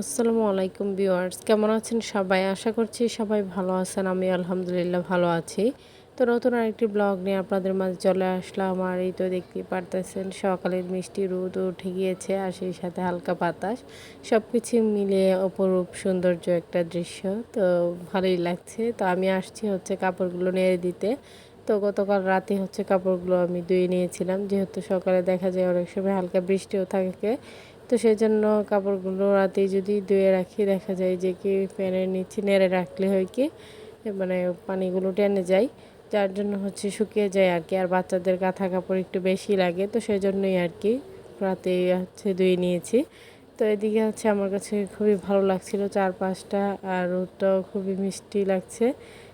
আসসালামু আলাইকুম ভিউয়ার্স, কেমন আছেন সবাই? আশা করছি সবাই ভালো আছেন। আমি আলহামদুলিল্লাহ ভালো আছি। তো নতুন আরেকটি ব্লগ নিয়ে আপনাদের মাঝে চলে আসলাম। আর এই তো দেখতেই পারতেছেন সকালের মিষ্টি রোদ উঠে গিয়েছে আর সেই সাথে হালকা বাতাস, সব কিছু মিলিয়ে অপরূপ সৌন্দর্য একটা দৃশ্য। তো ভালোই লাগছে। তো আমি আসছি হচ্ছে কাপড়গুলো নেড়ে দিতে। তো গতকাল রাতে হচ্ছে কাপড়গুলো আমি ধুয়ে নিয়েছিলাম, যেহেতু সকালে দেখা যায় অনেক সময় হালকা বৃষ্টিও থাকে। তো সেজন্য কাপড়গুলো রাতেই যদি ধুয়ে রাখি, দেখা যায় যে কি ফ্যানের নিচে নেড়ে রাখলে হয় কি মানে পানিগুলো টেনে যায়, যার জন্য হচ্ছে শুকিয়ে যায় আর কি। আর বাচ্চাদের কাঁথা কাপড় একটু বেশি লাগে, তো সেই জন্যই আর কি রাতে হচ্ছে ধুয়ে নিয়েছি। তো এদিকে হচ্ছে আমার কাছে খুবই ভালো লাগছিল চারপাশটা, আর রোদটাও খুবই মিষ্টি লাগছে।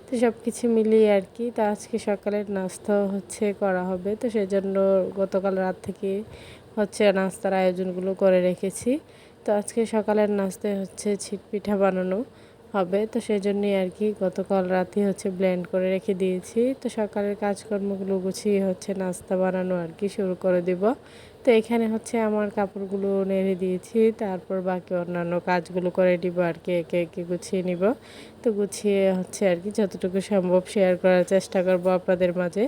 তো সব কিছু মিলিয়ে আর কি। তা আজকে সকালের নাস্তা হচ্ছে করা হবে, তো সেজন্য গতকাল রাত থেকে হচ্ছে নাস্তার আয়োজনগুলো করে রেখেছি। তো আজকে সকালের নাস্তায় হচ্ছে পিঠা বানানো হবে, তো সেই জন্যই আর কি গতকাল রাতে হচ্ছে ব্লেন্ড করে রেখে দিয়েছি। তো সকালের কাজকর্মগুলো গুছিয়ে হচ্ছে নাস্তা বানানো আর কি শুরু করে দিব। তো এখানে হচ্ছে আমার কাপড়গুলো নেড়ে দিয়েছি, তারপর বাকি অন্যান্য কাজগুলো করে দিব আর কি, একে একে গুছিয়ে নিব। তো গুছিয়ে হচ্ছে আর কি যতটুকু সম্ভব শেয়ার করার চেষ্টা করব আপনাদের মাঝে।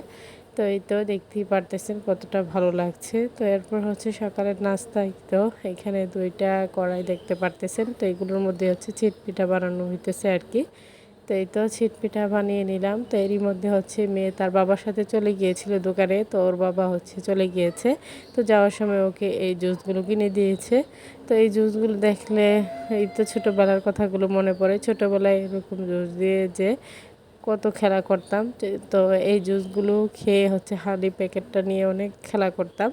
তো এই তো দেখতেই পারতেছেন কতটা ভালো লাগছে। তো এরপর হচ্ছে সকালের নাস্তায় তো এখানে 2টা কড়াই দেখতে পারতেছেন। তো এগুলোর মধ্যে হচ্ছে পিঠা বানানো হইতেছে আর কি। তো এই তো পিঠা বানিয়ে নিলাম। তো এরই মধ্যে হচ্ছে মেয়ে তার বাবার সাথে চলে গিয়েছিল দোকানে, তো ওর বাবা হচ্ছে চলে গিয়েছে। তো যাওয়ার সময় ওকে এই জুসগুলো কিনে দিয়েছে। তো এই জুসগুলো দেখলে এই তো ছোটোবেলার কথাগুলো মনে পড়ে। ছোটোবেলায় এরকম জুস দিয়ে যে কত খেলা করতাম। তো এই জুসগুলো খেয়ে হচ্ছে হাঁড়ি প্যাকেটটা নিয়ে অনেক খেলা করতাম।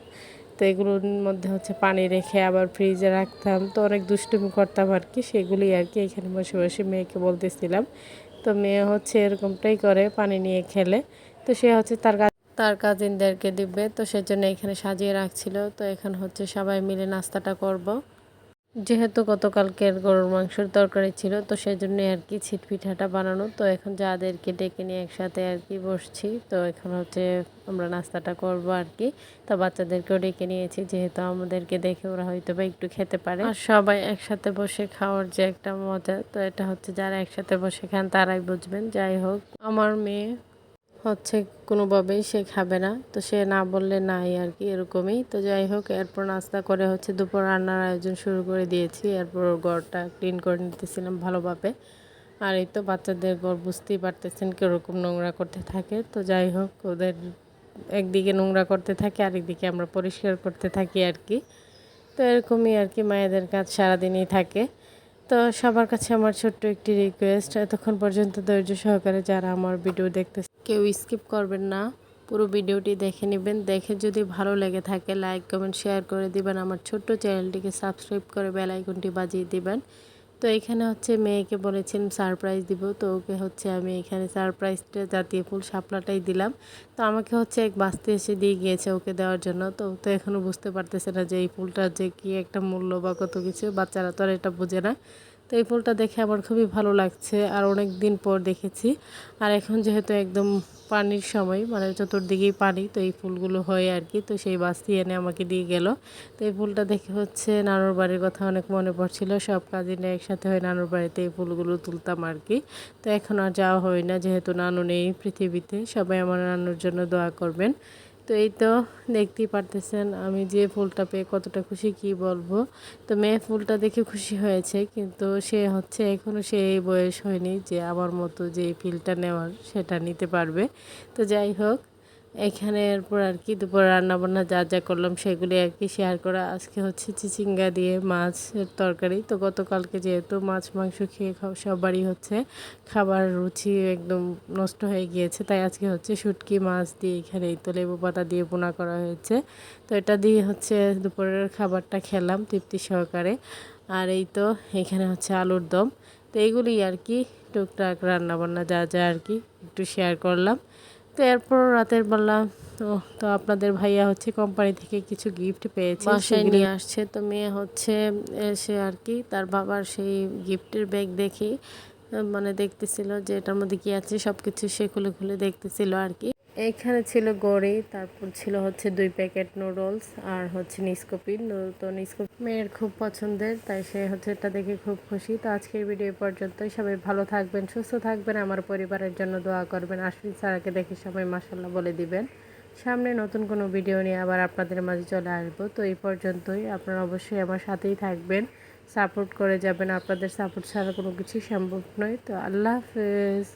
তো এগুলোর মধ্যে হচ্ছে পানি রেখে আবার ফ্রিজে রাখতাম, তো অনেক দুষ্টুমি করতাম আর কি। সেগুলি আর কি এখানে বসে বসে মেয়েকে বলতেছিলাম। তো মেয়ে হচ্ছে এরকমটাই করে, পানি নিয়ে খেলে। তো সে হচ্ছে তার কাজিনদেরকে দিবে, তো সেজন্য এখানে সাজিয়ে রাখছিল। তো এখন হচ্ছে সবাই মিলে নাস্তাটা করব। যেহেতু গতকালকের গরুর মাংসের তরকারি ছিল, তো সেজন্যই আর কি পিঠাটা বানানো। তো এখন যাদেরকে ডেকে নিয়ে একসাথে আর কি বসছি। তো এখন হচ্ছে আমরা নাস্তাটা করব আর কি। তো বাচ্চাদেরকেও ডেকে নিয়েছি, যেহেতু আমাদেরকে দেখে ওরা হয়তো বা একটু খেতে পারে। আর সবাই একসাথে বসে খাওয়ার যে একটা মজা, তো এটা হচ্ছে যারা একসাথে বসে খান তারাই বুঝবেন। যাই হোক, আমার মেয়ে হচ্ছে কোনোভাবেই সে খাবে না, তো সে না বললে নাই আর কি, এরকমই। তো যাই হোক, এরপর নাস্তা করে হচ্ছে দুপুর রান্নার আয়োজন শুরু করে দিয়েছি। এরপর ওর ঘরটা ক্লিন করে নিতেছিলাম ভালোভাবে। আর এই তো বাচ্চাদের ঘর বুঝতেই পারতেছেন কীরকম নোংরা করতে থাকে। তো যাই হোক, ওদের একদিকে নোংরা করতে থাকে, আরেকদিকে আমরা পরিষ্কার করতে থাকি আর কি। তো এরকমই আর কি মায়েদের কাজ সারাদিনই থাকে। তো সবার কাছে আমার ছোট্ট একটি রিকোয়েস্ট, এতক্ষণ পর্যন্ত ধৈর্য সহকারে যারা আমার ভিডিও দেখতে কেউ স্কিপ করবেন না, পুরো ভিডিওটি দেখে নেবেন। দেখে যদি ভালো লেগে থাকে লাইক কমেন্ট শেয়ার করে দিবেন। আমার ছোট্ট চ্যানেলটিকে সাবস্ক্রাইব করে বেল আইকনটি বাজিয়ে দিবেন। তো এখানে হচ্ছে মেয়েকে বলেছেন সারপ্রাইজ দিব, তো ওকে হচ্ছে আমি এখানে সারপ্রাইজটা জাতীয় ফুল শাপলাটাই দিলাম। তো আমাকে হচ্ছে এক বাস্তি এসে দিয়ে গিয়েছে ওকে দেওয়ার জন্য। তো তো এখনও বুঝতে পারতেছে না যে এই ফুলটার যে কি একটা মূল্য বা কত কিছু, বাচ্চারা তো আর এটা বোঝে না। তো এই ফুলটা দেখে আমার খুবই ভালো লাগছে, আর অনেক দিন পর দেখেছি। আর এখন যেহেতু একদম পানির সময়, মানে চতুর্দিকেই পানি, তো এই ফুলগুলো হয় আর কি। তো সেই বাস্তি এনে আমাকে দিয়ে গেল। তো এই ফুলটা দেখে হচ্ছে নানুর বাড়ির কথা অনেক মনে পড়ছিল। সব কাজিনরা একসাথে হয়ে নানুর বাড়িতে এই ফুলগুলো তুলতাম আর কি। তো এখন আর যাওয়া হয় না, যেহেতু নানু নেই পৃথিবীতে। সবাই আমার নানুর জন্য দোয়া করবেন। তো এই তো দেখতেই পারতেছেন আমি যে ফুলটা পেয়ে কতটা খুশি, কি বলবো। তো মেয়ে ফুলটা দেখে খুশি হয়েছে, কিন্তু সে হচ্ছে এখনও সেই বয়স হয়নি যে আমার মতো যে ফিলটা নেওয়ার সেটা নিতে পারবে। তো যাই হোক, এখানে এরপর আর কি দুপুরে রান্নাবান্না যা যা করলাম সেগুলি আর কি শেয়ার করা। আজকে হচ্ছে চিচিঙ্গা দিয়ে মাছের তরকারি। তো গতকালকে যেহেতু মাছ মাংস খেয়ে সবারই হচ্ছে খাবার রুচি একদম নষ্ট হয়ে গিয়েছে, তাই আজকে হচ্ছে শুটকি মাছ দিয়ে এখানে এই তো লেবু পাতা দিয়ে বোনা করা হয়েছে। তো এটা দিয়ে হচ্ছে দুপুরের খাবারটা খেলাম তৃপ্তি সহকারে। আর এই তো এখানে হচ্ছে আলুর দম। তো এইগুলি আর কি টুকটাক রান্নাবান্না যা যা আর কি একটু শেয়ার করলাম। তো এরপর রাতের বেলা তো তো আপনাদের ভাইয়া হচ্ছে কোম্পানি থেকে কিছু গিফট পেয়েছে, বাসায় নিয়ে আসছে। তো মেয়ে হচ্ছে এসে আর কি তার বাবার সেই গিফটের ব্যাগ দেখে মানে দেখতেছিল যে এটার মধ্যে কি আছে, সব কিছু সে খুলে খুলে দেখতেছিল আর কি। এইখানে ছিল গড়ি, তারপর ছিল হচ্ছে 2 প্যাকেট নুডলস আর হচ্ছে নিস্কোপি। তো নিস্কোপি মেয়ের খুব পছন্দের, তাই সে হচ্ছে এটা দেখে খুব খুশি। তো আজকের ভিডিও এই পর্যন্তই। সবাই ভালো থাকবেন, সুস্থ থাকবেন, আমার পরিবারের জন্য দোয়া করবেন। আশফিন স্যারকে দেখে সবাই মাশাআল্লাহ বলে দিবেন। সামনে নতুন কোনো ভিডিও নিয়ে আবার আপনাদের মাঝে চলে আসবো। তো এই পর্যন্তই। আপনারা অবশ্যই আমার সাথেই থাকবেন, সাপোর্ট করে যাবেন। আপনাদের সাপোর্ট ছাড়া কোনো কিছুই সম্ভব নয়। তো আল্লাহ হাফেজ।